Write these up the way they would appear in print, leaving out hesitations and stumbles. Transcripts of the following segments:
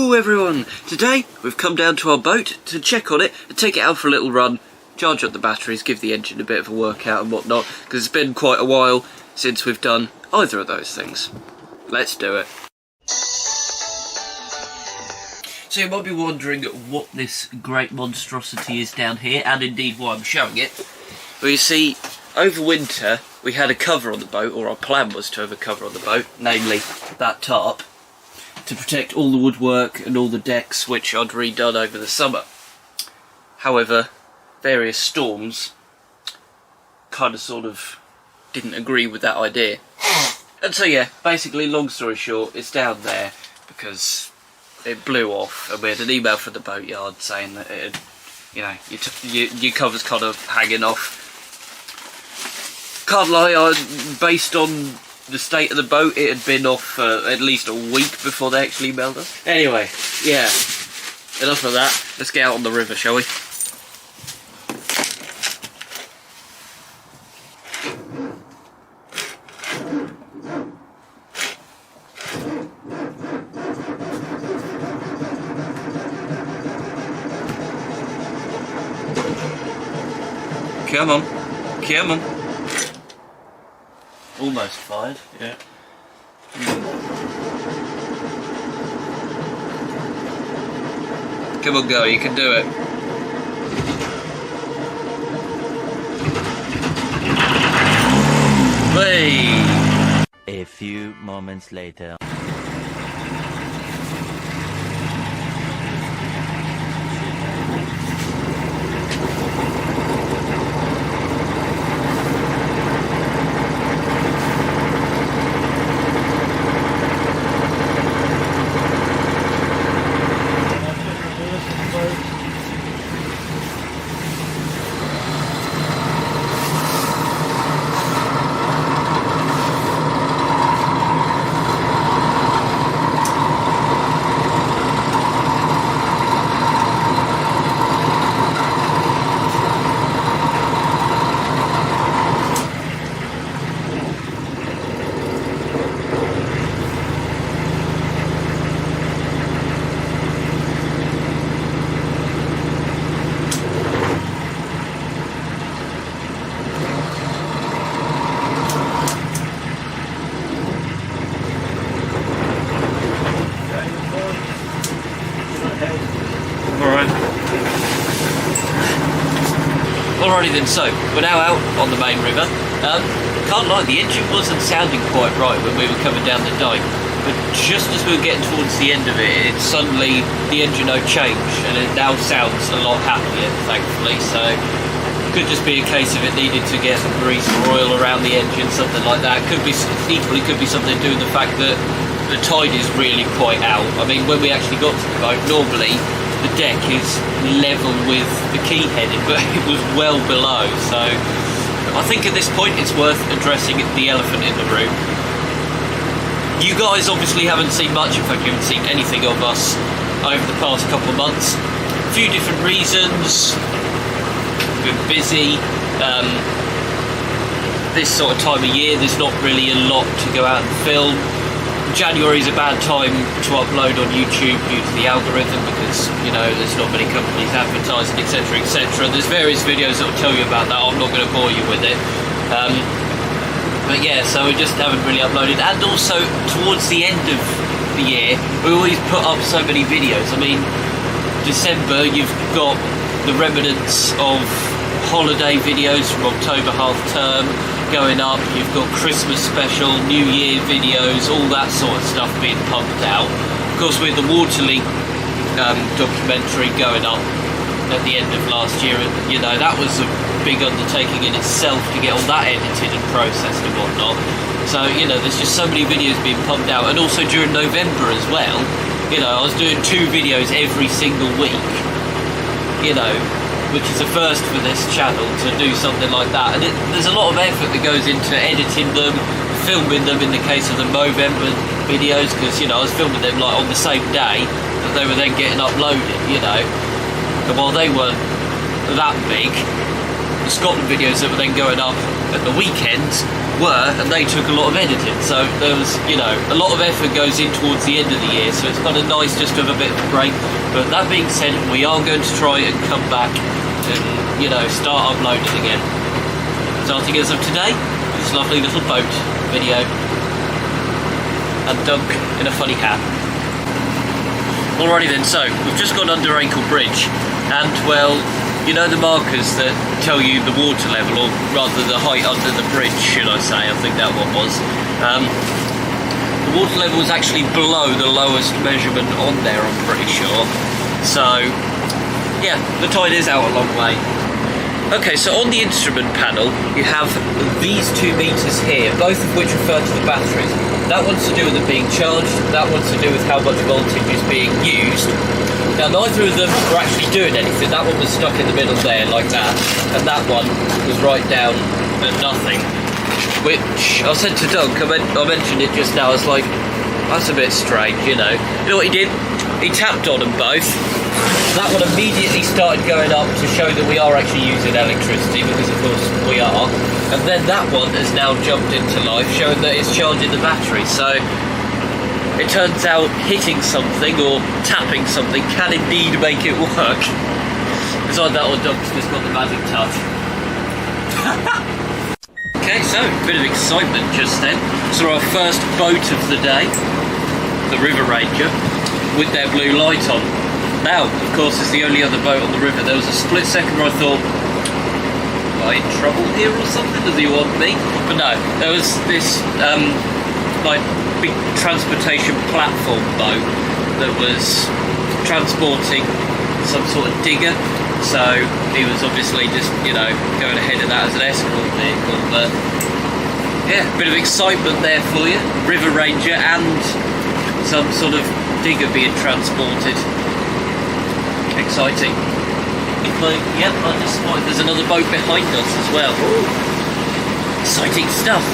Hello everyone! Today we've come down to our boat to check on it and take it out for a little run, charge up the batteries, give the engine a bit of a workout and whatnot, because it's been quite a while since we've done either of those things. Let's do it. So you might be wondering what this great monstrosity is down here, and indeed why I'm showing it. Well, you see, over winter we had a cover on the boat, or our plan was to have a cover on the boat, namely that tarp, to protect all the woodwork and all the decks which I'd redone over the summer. However, various storms kind of sort of didn't agree with that idea. And so yeah, basically long story short, it's down there because it blew off and we had an email from the boatyard saying that it had, you know, your cover's kind of hanging off. Can't lie, based on the state of the boat, it had been off for at least a week before they actually emailed us. Anyway, yeah, enough of that. Let's get out on the river, shall we? Come on, come on. Almost fired, yeah. Come on, girl, you can do it. Hey! A few moments later. Alrighty then, so we're now out on the main river. Can't lie, the engine wasn't sounding quite right when we were coming down the dike, but just as we were getting towards the end of it, suddenly the engine note changed and it now sounds a lot happier, thankfully. So it could just be a case of it needed to get some grease or oil around the engine, something like that. Could be equally could be something to do with the fact that the tide is really quite out. I mean, when we actually got to the boat, normally the deck is level with the quay heading, but it was well below, so I think at this point it's worth addressing the elephant in the room. You guys obviously haven't seen much, in fact you haven't seen anything of us over the past couple of months. A few different reasons. We've been busy. This sort of time of year there's not really a lot to go out and film. January is a bad time to upload on YouTube due to the algorithm because, you know, there's not many companies advertising, etc, etc. There's various videos that will tell you about that. I'm not going to bore you with it. But yeah, so we just haven't really uploaded. And also, towards the end of the year, we always put up so many videos. I mean, December, you've got the remnants of holiday videos from October half term going up, you've got Christmas special, New Year videos, all that sort of stuff being pumped out. Of course, with the Waterley documentary going up at the end of last year, and you know, that was a big undertaking in itself to get all that edited and processed and whatnot. So, you know, there's just so many videos being pumped out, and also during November as well. You know, I was doing 2 videos every single week, you know, which is a first for this channel to do something like that, and there's a lot of effort that goes into editing them, filming them in the case of the Movember videos, because, you know, I was filming them like on the same day that they were then getting uploaded, you know, and while they weren't that big, the Scotland videos that were then going up at the weekends were, and they took a lot of editing. So there was, you know, a lot of effort goes in towards the end of the year, so it's kind of nice just to have a bit of a break. But that being said, we are going to try and come back and, you know, start uploading again. Starting as of today, this lovely little boat video. And Doug in a funny hat. Alrighty then, so we've just gone under Ankle Bridge, and well, you know the markers that tell you the water level, or rather the height under the bridge, should I say, I think that one was. The water level was actually below the lowest measurement on there, I'm pretty sure. So, yeah, the tide is out a long way. Okay, so on the instrument panel, you have these 2 meters here, both of which refer to the batteries. That one's to do with it being charged, that one's to do with how much voltage is being used. Now, neither of them were actually doing anything. That one was stuck in the middle there, like that, and that one was right down at nothing. Which, I said to Doug, I mentioned it just now, I was like, that's a bit strange, you know. You know what he did? He tapped on them both. That one immediately started going up to show that we are actually using electricity, because of course we are. And then that one has now jumped into life, showing that it's charging the battery. So it turns out hitting something or tapping something can indeed make it work. It's like that old dog's just got the magic touch. Okay, so a bit of excitement just then. So our first boat of the day, the River Ranger, with their blue light on. Now, of course, it's the only other boat on the river. There was a split second where I thought, am I in trouble here or something? Does he want me? But no, there was this like big transportation platform boat that was transporting some sort of digger. So he was obviously just, you know, going ahead of that as an escort vehicle. But yeah, a bit of excitement there for you. River Ranger and some sort of digger being transported. Exciting. Yep, I just spotted there's another boat behind us as well. Ooh. Exciting stuff.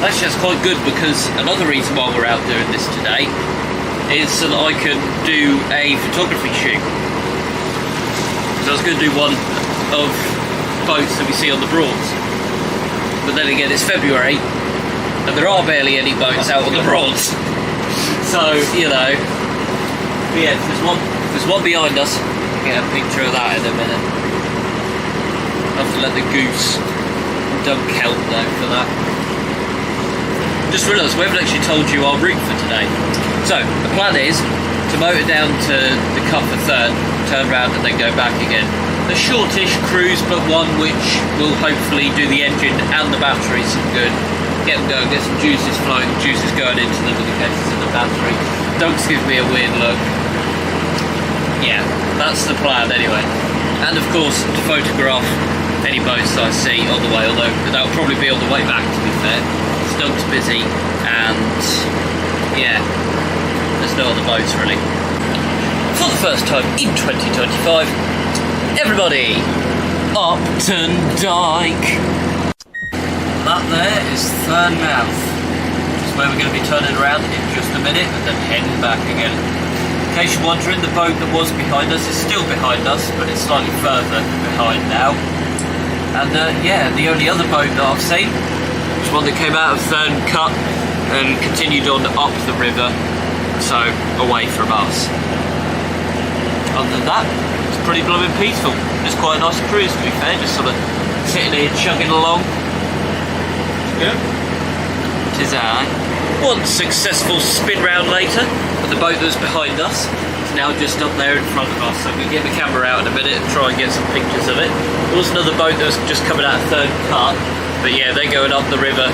Actually, that's quite good, because another reason why we're out doing this today is so that I can do a photography shoot. Because I was going to do one of boats that we see on the Broads. But then again, it's February, and there are barely any boats out on the Broads. So, you know, but yeah, there's one behind us. I'll get a picture of that in a minute. I'll have to let the goose Doug help though for that. Just realised we haven't actually told you our route for today. So the plan is to motor down to the Cup for Thurn, turn around and then go back again. A shortish cruise, but one which will hopefully do the engine and the battery some good. Get them going, get some juices flowing, juices going into them in the cases of the battery. Doug's giving me a weird look. Yeah, that's the plan anyway. And of course, to photograph any boats that I see on the way, although that'll probably be on the way back, to be fair. Doug's busy, and yeah, there's no other boats really. For the first time in 2025, everybody, Upton Dyke. That there is Thurn Mouth, which is where we're going to be turning around in just a minute and then heading back again. In case you're wondering, the boat that was behind us is still behind us, but it's slightly further behind now. And yeah, the only other boat that I've seen is one that came out of Thurn Cut and continued on up the river, so away from us. Other than that, it's pretty blooming peaceful. It's quite a nice cruise, to be fair, just sort of sitting here chugging along. Yeah. Tis I. One successful spin round later, and the boat that was behind us is now just up there in front of us. So we can get the camera out in a minute and try and get some pictures of it. There was another boat that was just coming out of Thurn Cut, but yeah, they're going up the river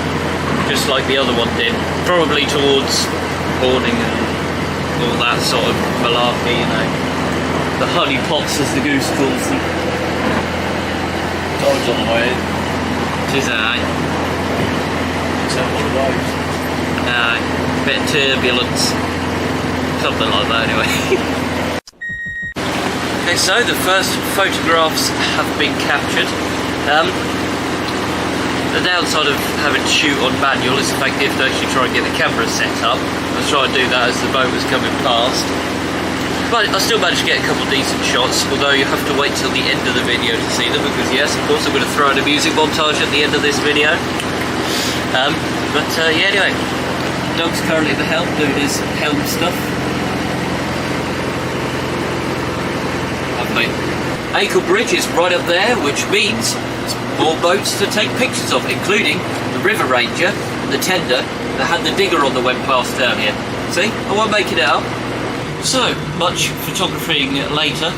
just like the other one did, probably towards Horning and all that sort of malarkey, you know. The honey pots, as the goose calls them. Tide's on the way in. Tis I. One of those. Bit of turbulence. Something like that anyway. Okay, so the first photographs have been captured. The downside of having to shoot on manual is the fact that you have to actually try and get the camera set up. I was trying to do that as the boat was coming past. But I still managed to get a couple of decent shots, although you have to wait till the end of the video to see them, because yes, of course I'm going to throw in a music montage at the end of this video. Yeah, anyway, Doug's currently at the helm doing his helm stuff. Lovely. Acle Bridge is right up there, which means there's more boats to take pictures of, including the River Ranger, the tender that had the digger on that went past earlier. See, I won't make it out. So, much photographing later.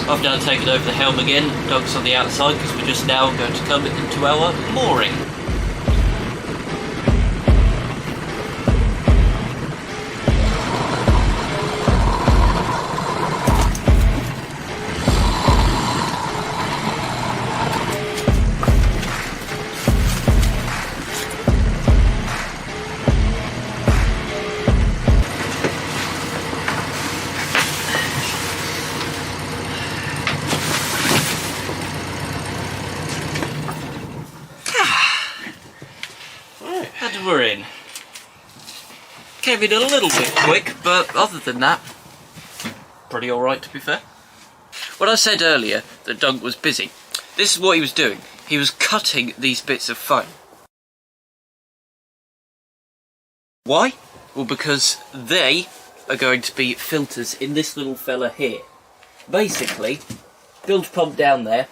I've now taken over the helm again. Doug's on the outside because we're just now going to come into our mooring. And we're in. Came in a little bit quick, but other than that, pretty alright to be fair. When I said earlier that Doug was busy, this is what he was doing. He was cutting these bits of foam. Why? Well, because they are going to be filters in this little fella here. Basically, bilge pump down there.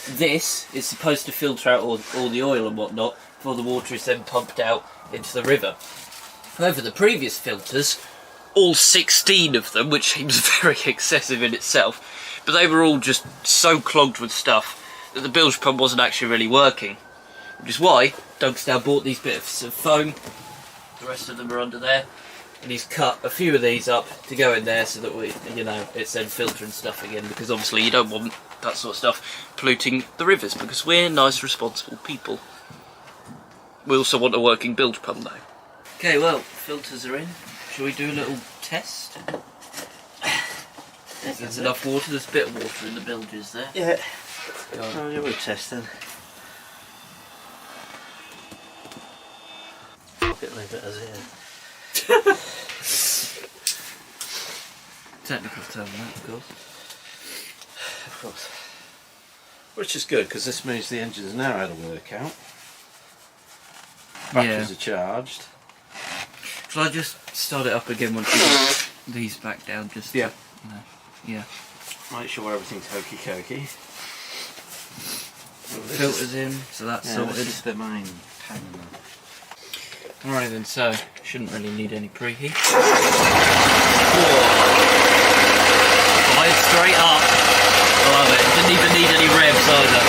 This is supposed to filter out all the oil and whatnot before the water is then pumped out into the river. However, the previous filters, all 16 of them, which seems very excessive in itself, but they were all just so clogged with stuff that the bilge pump wasn't actually really working. Which is why Doug's now bought these bits of foam, the rest of them are under there, and he's cut a few of these up to go in there so that we, you know, it's then filtering stuff again, because obviously you don't want that sort of stuff polluting the rivers, because we're nice, responsible people. We also want a working bilge pump though. Okay, well, filters are in. Shall we do a little test? There's enough water, there's a bit of water in the bilges there. Yeah. Oh, yeah, we'll test then. Leave it as it is. Technical term that, of course. Of course. Which is good, because this means the engines now how to work out. Batteries are charged. Shall I just start it up again once you get these back down? Just yeah. To, you know, yeah. Make sure everything's hokey cokey. Filters in, so that's sorted. This is the main panel. Alright then, so shouldn't really need any preheat. Fired straight up. Love it. Didn't even need any revs either.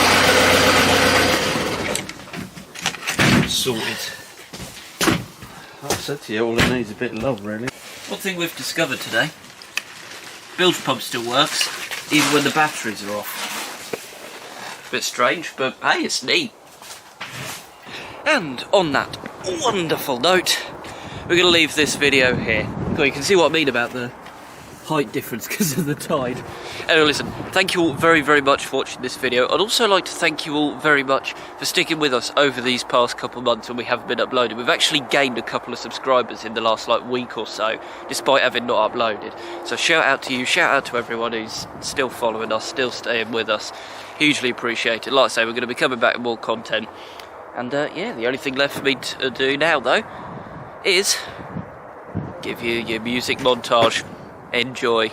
Sorted. Like I said to you, all it needs is a bit of love, really. One thing we've discovered today, bilge pump still works, even when the batteries are off. Bit strange, but hey, it's neat. And on that wonderful note, we're going to leave this video here. So you can see what I mean about the height difference because of the tide. Anyway, listen, thank you all very, very much for watching this video. I'd also like to thank you all very much for sticking with us over these past couple of months when we haven't been uploading. We've actually gained a couple of subscribers in the last week or so, despite having not uploaded. So shout out to you, shout out to everyone who's still following us, still staying with us. Hugely appreciated. Like I say, we're going to be coming back with more content. And yeah, the only thing left for me to do now, though, is give you your music montage. Enjoy.